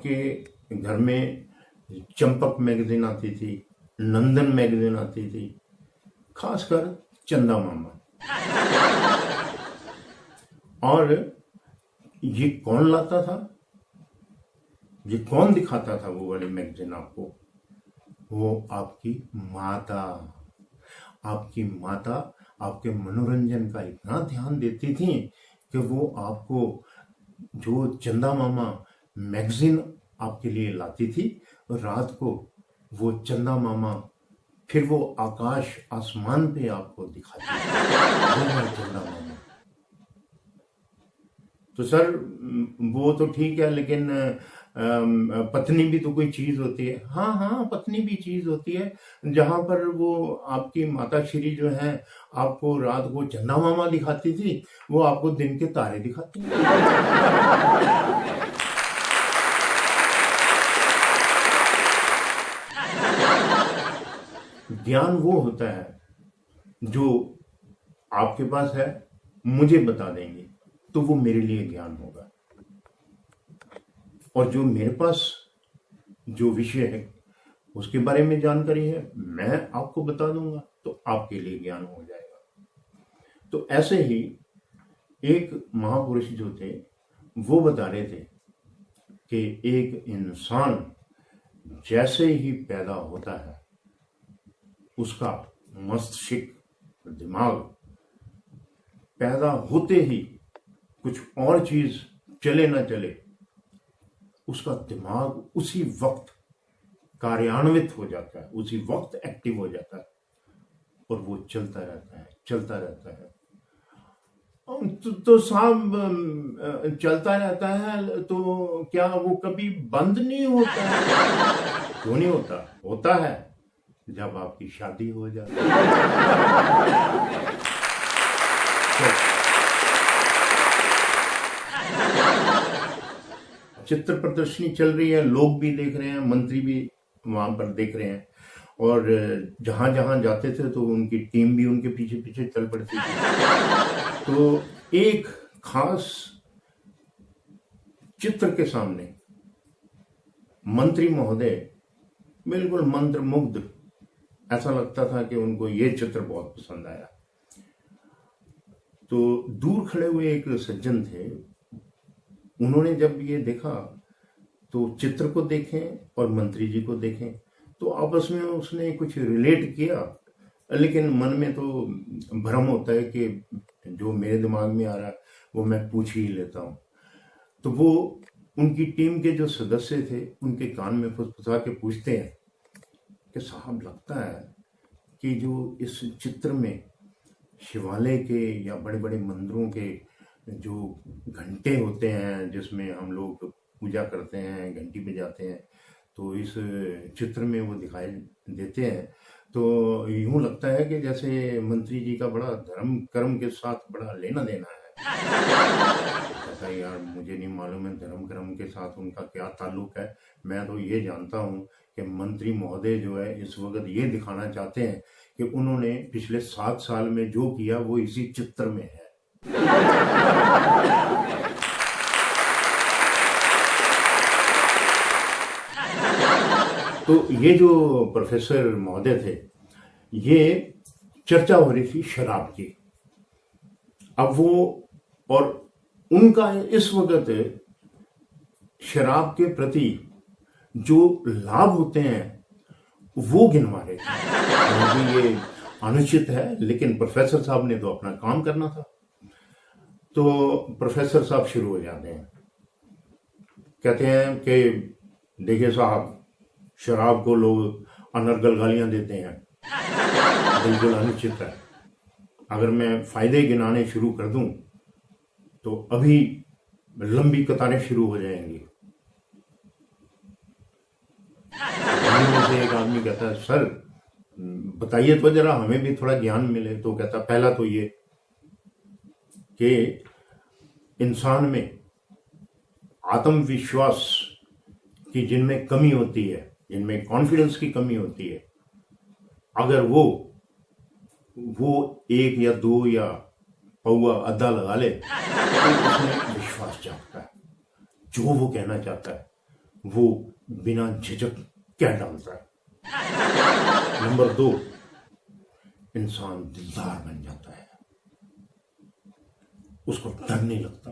आपके घर में चंपक मैगजीन आती थी, नंदन मैगजीन आती थी, खासकर चंदा मामा। और ये कौन लाता था, ये कौन दिखाता था वो वाली मैगजीन आपको? वो आपकी माता। आपकी माता आपके मनोरंजन का इतना ध्यान देती थी कि वो आपको जो चंदा मामा मैगजीन आपके लिए लाती थी, रात को वो चंदा मामा फिर वो आकाश आसमान पे आपको दिखाती थी, वो है चंदा मामा। तो सर वो तो ठीक है, लेकिन पत्नी भी तो कोई चीज होती है। हाँ हाँ, पत्नी भी चीज होती है। जहां पर वो आपकी माता श्री जो है आपको रात को चंदा मामा दिखाती थी, वो आपको दिन के तारे दिखाती है। ज्ञान वो होता है जो आपके पास है, मुझे बता देंगे तो वो मेरे लिए ज्ञान होगा, और जो मेरे पास जो विषय है उसके बारे में जानकारी है, मैं आपको बता दूंगा तो आपके लिए ज्ञान हो जाएगा। तो ऐसे ही एक महापुरुष जो थे वो बता रहे थे कि एक इंसान जैसे ही पैदा होता है उसका मस्तिष्क, दिमाग पैदा होते ही कुछ और चीज चले ना चले, उसका दिमाग उसी वक्त कार्यान्वित हो जाता है, उसी वक्त एक्टिव हो जाता है और वो चलता रहता है, चलता रहता है। तो साहब चलता रहता है तो क्या वो कभी बंद नहीं होता है? क्यों नहीं होता? होता है जब आपकी शादी हो जाती है। चित्र प्रदर्शनी चल रही है, लोग भी देख रहे हैं, मंत्री भी वहां पर देख रहे हैं, और जहां जहां जाते थे तो उनकी टीम भी उनके पीछे पीछे चल पड़ती थी। तो एक खास चित्र के सामने मंत्री महोदय बिल्कुल मंत्रमुग्ध, ऐसा लगता था कि उनको ये चित्र बहुत पसंद आया। तो दूर खड़े हुए एक सज्जन थे, उन्होंने जब ये देखा तो चित्र को देखें और मंत्री जी को देखें तो आपस में उसने कुछ रिलेट किया, लेकिन मन में तो भ्रम होता है कि जो मेरे दिमाग में आ रहा है वो मैं पूछ ही लेता हूँ। तो वो उनकी टीम के जो सदस्य थे उनके कान में फुसफुसा के पूछते हैं कि साहब, लगता है कि जो इस चित्र में शिवालय के या बड़े बड़े मंदिरों के जो घंटे होते हैं जिसमें हम लोग पूजा करते हैं, घंटी बजाते हैं, तो इस चित्र में वो दिखाई देते हैं। तो यूं लगता है कि जैसे मंत्री जी का बड़ा धर्म कर्म के साथ बड़ा लेना देना है। कहता है, यार मुझे नहीं मालूम है धर्म कर्म के साथ उनका क्या ताल्लुक है। मैं तो ये जानता हूँ कि मंत्री महोदय जो है इस वक्त ये दिखाना चाहते हैं कि उन्होंने पिछले 7 साल में जो किया वो इसी चित्र में है। तो ये जो प्रोफेसर महोदय थे, ये चर्चा हो रही थी शराब की। अब वो और उनका इस वक्त शराब के प्रति जो लाभ होते हैं वो गिनवा रहे थे। ये अनुचित है, लेकिन प्रोफेसर साहब ने तो अपना काम करना था। तो प्रोफेसर साहब शुरू हो जाते हैं, कहते हैं कि देखिए साहब, शराब को लोग अनर्गल गालियां देते हैं, बिल्कुल अनुचित है। अगर मैं फायदे गिनाने शुरू कर दूं तो अभी लंबी कतारें शुरू हो जाएंगी। में से एक आदमी कहता है, सर बताइए तो जरा, हमें भी थोड़ा ज्ञान मिले। तो कहता, पहला तो ये कि इंसान में आत्मविश्वास की जिनमें कमी होती है, जिनमें कॉन्फिडेंस की कमी होती है, अगर वो 1 या 2 या पौवा अद्धा लगा ले तो उसमें विश्वास जागता है, जो वो कहना चाहता है वो बिना झिझक क्या डालता है। नंबर 2, इंसान दिलदार बन जाता है, उसको डर नहीं लगता।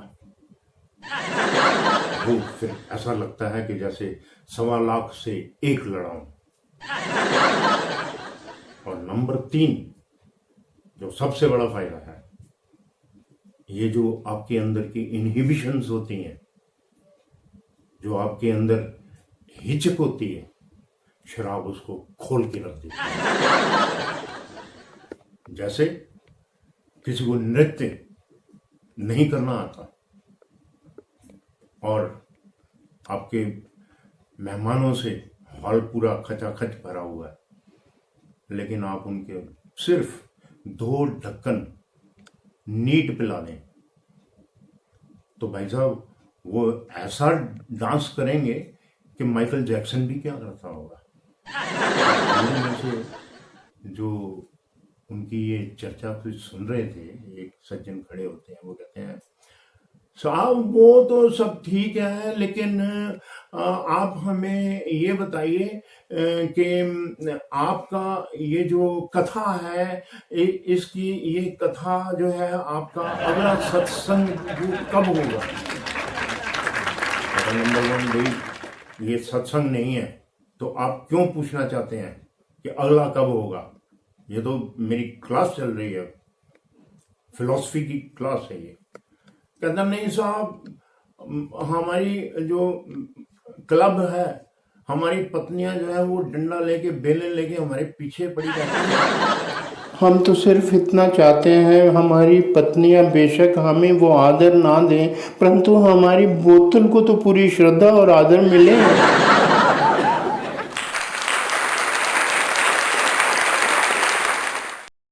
वो फिर ऐसा लगता है कि जैसे 1.25 लाख से एक लड़ाऊं। और नंबर 3, जो सबसे बड़ा फायदा है, ये जो आपके अंदर की इनहिबिशंस होती हैं, जो आपके अंदर हिचक होती है, शराब उसको खोल के रख देती है। जैसे किसी को नृत्य नहीं करना आता और आपके मेहमानों से हॉल पूरा खचाखच भरा हुआ है, लेकिन आप उनके सिर्फ 2 ढक्कन नीट पिला दें, तो भाई साहब वो ऐसा डांस करेंगे कि माइकल जैक्सन भी क्या करता होगा। में से जो उनकी ये चर्चा कुछ सुन रहे थे, एक सज्जन खड़े होते हैं, वो कहते हैं साहब वो तो सब ठीक है, लेकिन आप हमें ये बताइए कि आपका ये जो कथा है, इसकी ये कथा जो है, आपका अगला सत्संग कब होगा। नंबर 1 भाई, ये सत्संग नहीं है, तो आप क्यों पूछना चाहते हैं कि अगला कब होगा। ये तो मेरी क्लास चल रही है, फिलॉसफी की क्लास है ये। कहता नहीं साहब, हमारी जो क्लब है, हमारी पत्नियां जो है वो डंडा लेके बेलन लेके हमारे पीछे पड़ी रहती हैं। हम तो सिर्फ इतना चाहते हैं, हमारी पत्नियां बेशक हमें वो आदर ना दें, परंतु हमारी बोतल को तो पूरी श्रद्धा और आदर मिले।